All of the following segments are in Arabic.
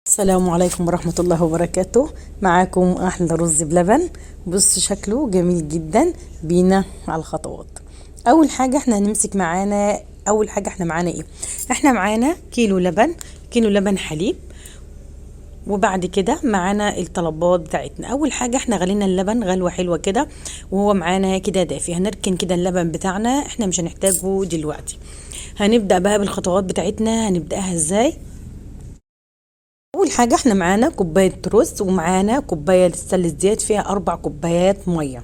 السلام عليكم ورحمة الله وبركاته. معاكم أحلى رز بلبن. بص شكله جميل جدا. بينا على الخطوات. أول حاجة احنا هنمسك معانا احنا معانا ايه؟ احنا معانا كيلو لبن حليب. وبعد كده معانا الطلبات بتاعتنا. اول حاجة احنا غلينا اللبن غلوة حلوة كده وهو معانا كده دافي. هنركن كده اللبن بتاعنا، احنا مش هنحتاجه دلوقتي. هنبدأ بقى بالخطوات بتاعتنا. هنبدأها ازاي؟ اول حاجه احنا معانا كوبايه رز ومعانا كوبايه لسه زيت فيها 4 كوبايات ميه.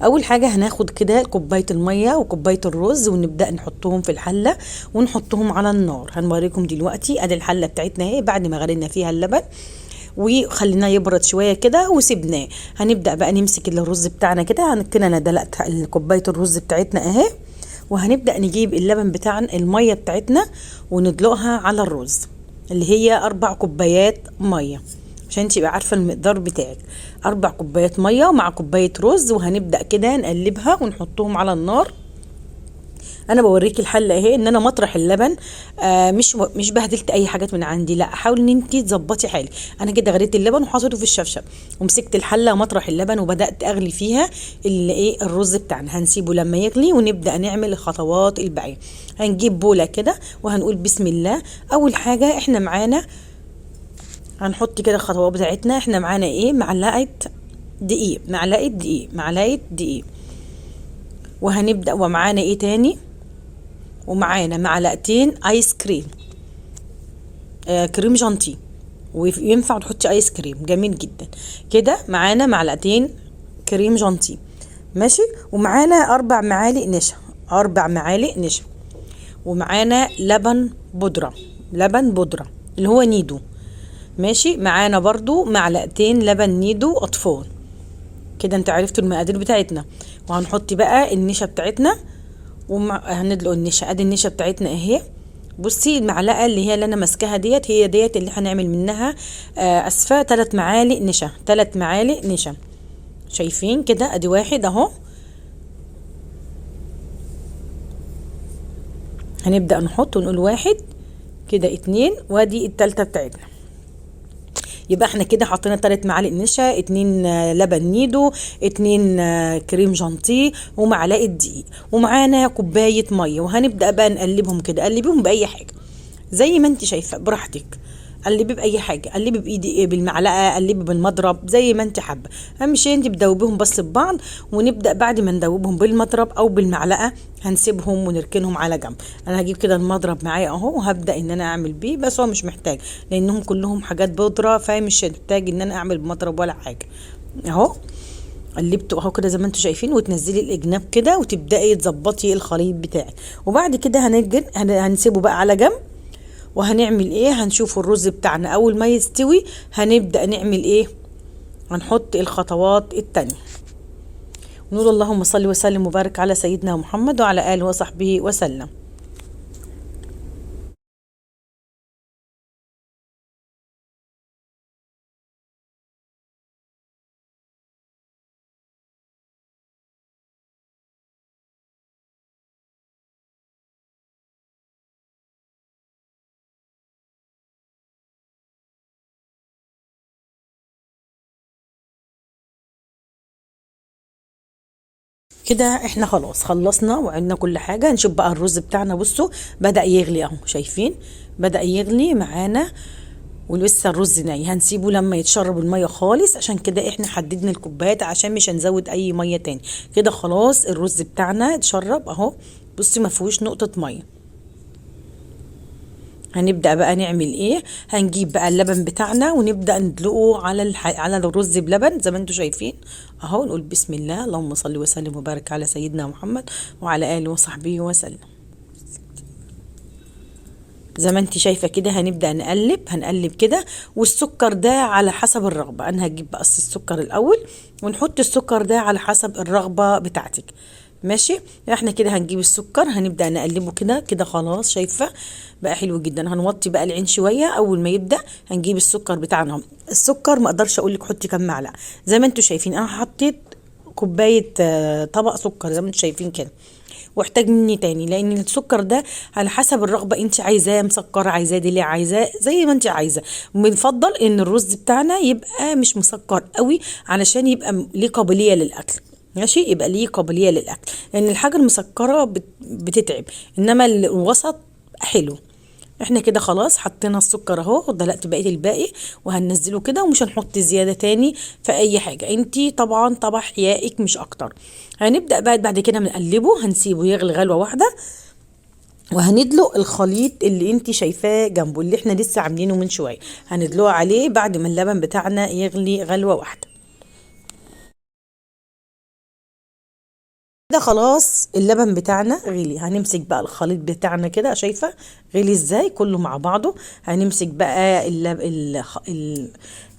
اول حاجه هناخد كده كوبايه الميه وكوبايه الرز ونبدا نحطهم في الحله ونحطهم على النار. هنوريكم دلوقتي ادي الحله بتاعتنا اهي بعد ما غلينا فيها اللبن وخليناه يبرد شويه كده وسبناه. هنبدا بقى نمسك الرز بتاعنا كده. كده انا دلقت كوبايه الرز بتاعتنا اهي، وهنبدا نجيب اللبن بتاعنا الميه بتاعتنا وندلقها على الرز اللي هي 4 كوبايات ميه عشان تبقى عارفه المقدار بتاعك. 4 كوبايات ميه مع كوبايه رز، وهنبدا كده نقلبها ونحطهم على النار. انا بوريكي الحله اهي ان انا مطرح اللبن مش بهدلت اي حاجات من عندي، لا حاولي ان انت تظبطي حالك. انا كده غليت اللبن وحطيته في الشفشق ومسكت الحله مطرح اللبن وبدات اغلي فيها الرز بتاعنا. هنسيبه لما يغلي ونبدا نعمل الخطوات الباقيه. هنجيب بوله كده وهنقول بسم الله. اول حاجه احنا معانا هنحط كده الخطوات بتاعتنا. احنا معانا ايه؟ معلقه دقيق. وهنبدا ومعانا ايه تاني؟ ومعانا معلقتين ايس كريم، كريم جانتي، وينفع تحطي ايس كريم جميل جدا. كده معانا معلقتين كريم جانتي ماشي. ومعانا 4 معالق نشا. ومعانا لبن بودرة اللي هو نيدو ماشي. معانا برضو معلقتين لبن نيدو اطفال. كده انت عرفتوا المقادير بتاعتنا. وهنحط بقى النشا بتاعتنا هندلق النشا. ادي النشا بتاعتنا اهي. بصي المعلقه اللي انا ماسكاها ديت هي ديت اللي هنعمل منها اسفه 3 معالق نشا. شايفين كده؟ ادي واحد اهو. هنبدا نحط ونقول واحد كده، 2، وادي التالتة بتاعتنا. يبقى احنا كده حطينا 3 معالق نشا، 2 لبن نيدو، 2 كريم جانتيه، ومعلقه دقيق، ومعانا كوبايه ميه. وهنبدا بقى نقلبهم كده. قلبيهم باي حاجه زي ما انت شايفه براحتك. قلبي باي حاجه، قلبي بايدي بالمعلقه، قلبي بالمضرب زي ما انت حابه. اهم شيء انت بتدوبيهم بس ببعض. ونبدا بعد ما ندوبهم بالمضرب او بالمعلقه هنسيبهم ونركنهم على جنب. انا هجيب كده المضرب معايا اهو وهبدا ان انا اعمل بيه، بس هو مش محتاج لانهم كلهم حاجات بودره، فمش محتاج ان انا اعمل بمضرب ولا حاجه. اهو قلبته اهو كده زي ما انتم شايفين، وتنزلي الاجناب كده وتبداي تظبطي الخليط بتاعك. وبعد كده هنسيبه بقى على جنب. وهنعمل ايه؟ هنشوف الرز بتاعنا اول ما يستوي هنبدأ نعمل ايه؟ هنحط الخطوات التانية. نقول اللهم صل وسلم وبارك على سيدنا محمد وعلى آله وصحبه وسلم. كده احنا خلاص خلصنا وعندنا كل حاجة. نشوف بقى الرز بتاعنا. بصوا بدأ يغلي اهو، شايفين؟ بدأ يغلي معانا ولسه الرز ناي. هنسيبه لما يتشرب المية خالص. عشان كده احنا حددنا الكوبايات عشان مش هنزود اي مية تاني. كده خلاص الرز بتاعنا اتشرب اهو. بصي ما فيهوش نقطة مية. هنبدأ بقى نعمل ايه؟ هنجيب بقى اللبن بتاعنا ونبدأ ندلقه على الرز بلبن زي ما انتم شايفين اهو. نقول بسم الله. اللهم صل وسلم وبارك على سيدنا محمد وعلى آله وصحبه وسلم. زي ما انت شايفه كده هنبدأ هنقلب كده. والسكر ده على حسب الرغبه. انا هجيب بقى السكر الاول ونحط السكر ده على حسب الرغبه بتاعتك ماشي. احنا كده هنجيب السكر هنبدأ نقلبه كده كده. خلاص شايفه بقى حلو جدا. هنوطي بقى العين شويه. اول ما يبدأ هنجيب السكر بتاعنا. السكر ما اقدرش اقول لك حطي كام معلقه. زي ما انتم شايفين انا حطيت كوبايه طبق سكر زي ما انتم شايفين كده. واحتاج مني تاني، لان السكر ده على حسب الرغبه، انت عايزاه مسكر، عايزاه دلع، عايزاه زي ما انت عايزه. بنفضل ان الرز بتاعنا يبقى مش مسكر قوي علشان يبقى ليه قابليه للاكل. ماشي، يبقى ليه قابليه للاكل، لان الحاجه المسكره بتتعب، انما الوسط حلو. احنا كده خلاص حطينا السكر اهو، ودلقت بقيه الباقي، وهننزله كده، ومش هنحط زياده تاني في اي حاجه. انتي طبعا طبع حيائك مش اكتر. هنبدا بقى بعد كده بنقلبه، هنسيبه يغلي غلوه واحده، وهندلق الخليط اللي انتي شايفاه جنبه، اللي احنا لسه عاملينه من شويه، هندلقه عليه بعد ما اللبن بتاعنا يغلي غلوه واحده. ده خلاص اللبن بتاعنا غلي. هنمسك بقى الخليط بتاعنا كده، شايفه غلي ازاي كله مع بعضه. هنمسك بقى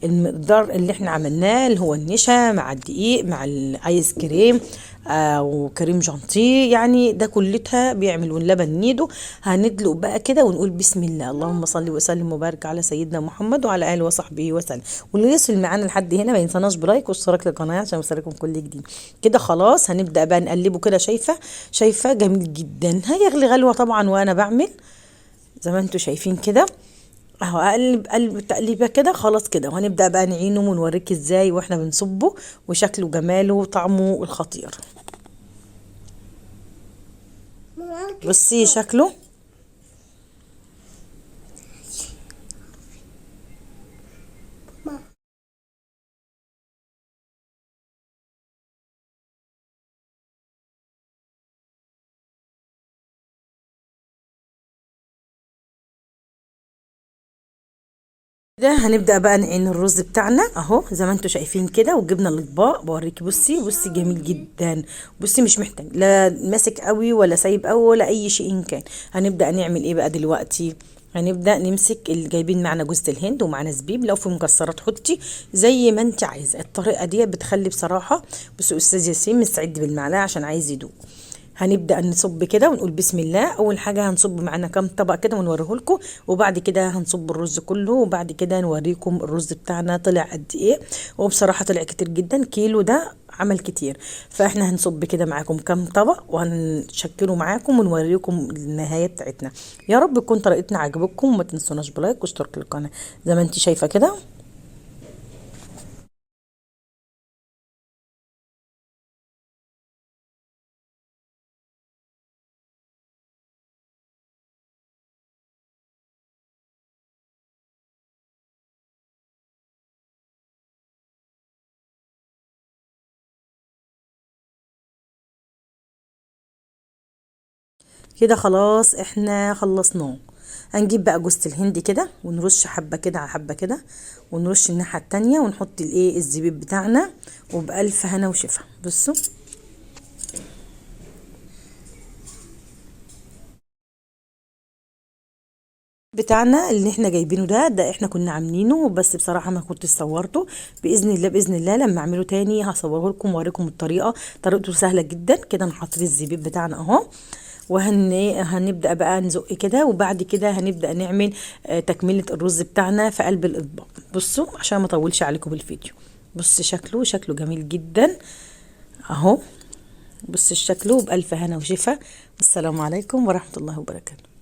المقدار اللي احنا عملناه، اللي هو النشا مع الدقيق مع الايس كريم وكريم جانتيه، يعني ده كلتها بيعملوا اللبن نيدو. هندلق بقى كده ونقول بسم الله، اللهم صل وسلم وبارك على سيدنا محمد وعلى اله وصحبه وسلم. واللي يصل معانا لحد هنا ما ينساناش بلايك واشتراك للقناه عشان يوصلكم كل جديد. كده خلاص هنبدا بقى نقلبه كده، شايفه جميل جدا. هيغلي غلوه طبعا وانا بعمل زي ما انتم شايفين كده اهو، قلب تقليبه كده خلاص كده. وهنبدا بقى نعينه ونوريك ازاي واحنا بنصبه، وشكله جماله وطعمه الخطير. بصي شكله. ده هنبدأ بقى نعين الرز بتاعنا اهو زي ما انتم شايفين كده، وجبنا الاطباق بوريكي. بصي جميل جدا. بصي مش محتاج لا ماسك قوي ولا سايب قوي ولا اي شيء إن كان. هنبدأ نعمل ايه بقى دلوقتي؟ هنبدأ نمسك اللي جايبين معنا جوز الهند ومعنا زبيب، لو في مكسرات حطي زي ما انت عايزه. الطريقه دي بتخلي بصراحه. بصوا استاذ ياسين مستعد بالمعلقه عشان عايز يدوق. هنبدأ نصب كده ونقول بسم الله. أول حاجة هنصب معانا كام طبق كده ونوريه لكم، وبعد كده هنصب الرز كله، وبعد كده نوريكم الرز بتاعنا طلع قد إيه. وبصراحة طلع كتير جدا، كيلو ده عمل كتير. فاحنا هنصب كده معاكم كام طبق وهنشكله معاكم ونوريكم النهاية بتاعتنا. يا رب تكون طريقتنا عجبتكم، وما تنسوناش بلايك واشتراك للقناة زي ما انت شايفة كده. كده خلاص احنا خلصناه. هنجيب بقى جوزة الهند كده ونرش حبة كده على حبة كده، ونرش الناحية التانية، ونحط الايه الزبيب بتاعنا، وبألف هنا وشفا. بصوا بتاعنا اللي احنا جايبينه ده احنا كنا عاملينه، بس بصراحة ما كنت صورته. بإذن الله لما اعمله تاني هصوره لكم واوريكم الطريقة. طريقته سهلة جدا كده. انا حطيت الزبيب بتاعنا اهو، هنبدأ بقى نزق كده، وبعد كده هنبدأ نعمل تكملة الرز بتاعنا في قلب الأطباق. بصوا عشان ما اطولش عليكم بالفيديو. بص شكله جميل جدا اهو. بص شكله بألف هنا وشفا. السلام عليكم ورحمة الله وبركاته.